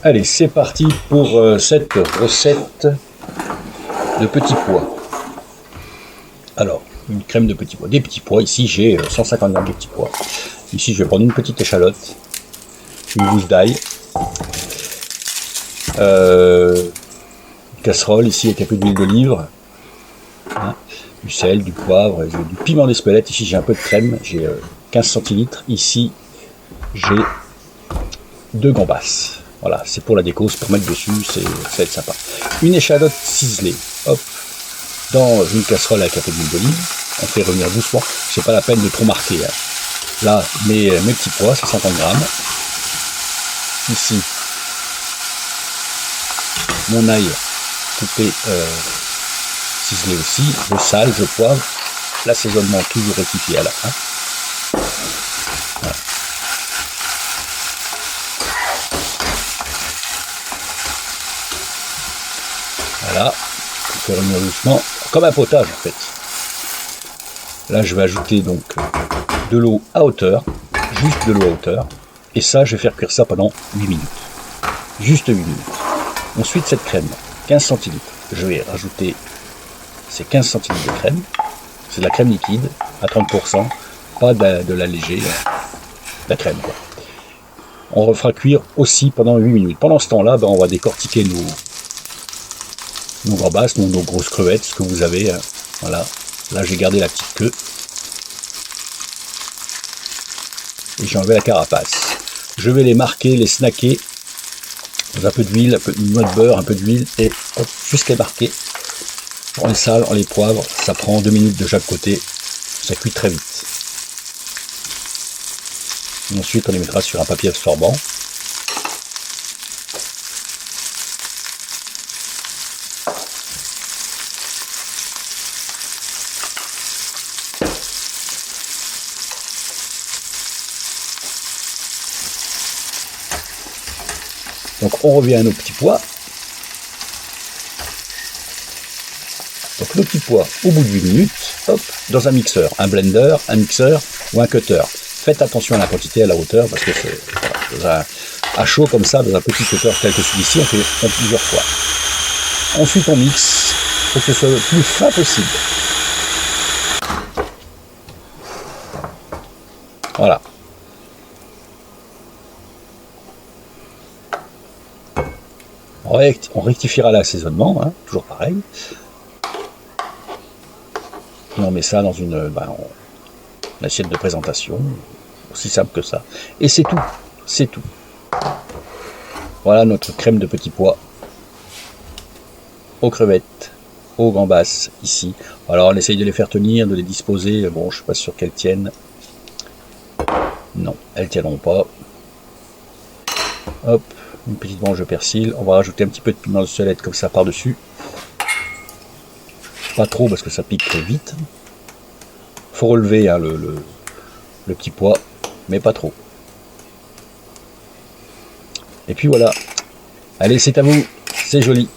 Allez, c'est parti pour cette recette de petits pois. Alors, une crème de petits pois. Des petits pois, ici j'ai 150 grammes de petits pois. Ici je vais prendre une petite échalote, une gousse d'ail, une casserole ici avec un peu d'huile d'olive, hein, du sel, du poivre, du piment d'Espelette. Ici j'ai un peu de crème, j'ai 15 centilitres. Ici j'ai 2 gambas. Voilà, c'est pour la déco, c'est pour mettre dessus, ça va être sympa. Une échalote ciselée, hop, dans une casserole avec un peu d'huile d'olive. On fait revenir doucement, c'est pas la peine de trop marquer. Hein. Là, mes petits pois, c'est 50 grammes. Ici, mon ail coupé, ciselé aussi, le sel, le poivre, l'assaisonnement toujours rectifié à la fin. Voilà. Voilà, on fait revenir doucement, comme un potage en fait. Là, je vais ajouter donc de l'eau à hauteur, juste de l'eau à hauteur, et ça, je vais faire cuire ça pendant 8 minutes. Juste 8 minutes. Ensuite, cette crème, 15 centilitres, je vais rajouter ces 15 centilitres de crème. C'est de la crème liquide, à 30%, pas de la légère, de la crème, quoi. On refera cuire aussi pendant 8 minutes. Pendant ce temps-là, on va décortiquer nos gambas, nos grosses crevettes, ce que vous avez. Hein. Voilà. Là, j'ai gardé la petite queue. Et j'ai enlevé la carapace. Je vais les marquer, les snacker dans un peu d'huile, un peu de noix de beurre, un peu d'huile, et hop, jusqu'à marquer. On les sale, on les poivre, ça prend 2 minutes de chaque côté, ça cuit très vite. Et ensuite, on les mettra sur un papier absorbant. Donc on revient à nos petits pois. Donc nos petits pois au bout de 8 minutes, hop, dans un mixeur, un blender, un mixeur ou un cutter. Faites attention à la quantité, à la hauteur, parce que c'est voilà, à chaud comme ça, dans un petit cutter tel que celui-ci, on fait plusieurs fois. Ensuite on mixe pour que ce soit le plus fin possible. Voilà. On rectifiera l'assaisonnement, hein, toujours pareil. Et on met ça dans une assiette de présentation, aussi simple que ça. Et c'est tout, c'est tout. Voilà notre crème de petits pois aux crevettes, aux gambas ici. Alors on essaye de les faire tenir, de les disposer. Bon, je suis pas sûr qu'elles tiennent. Non, elles tiendront pas. Hop. Une petite branche de persil, on va rajouter un petit peu de piment de Espelette comme ça par-dessus. Pas trop parce que ça pique très vite. Faut relever hein, le petit pois, mais pas trop. Et puis voilà. Allez, c'est à vous, c'est joli.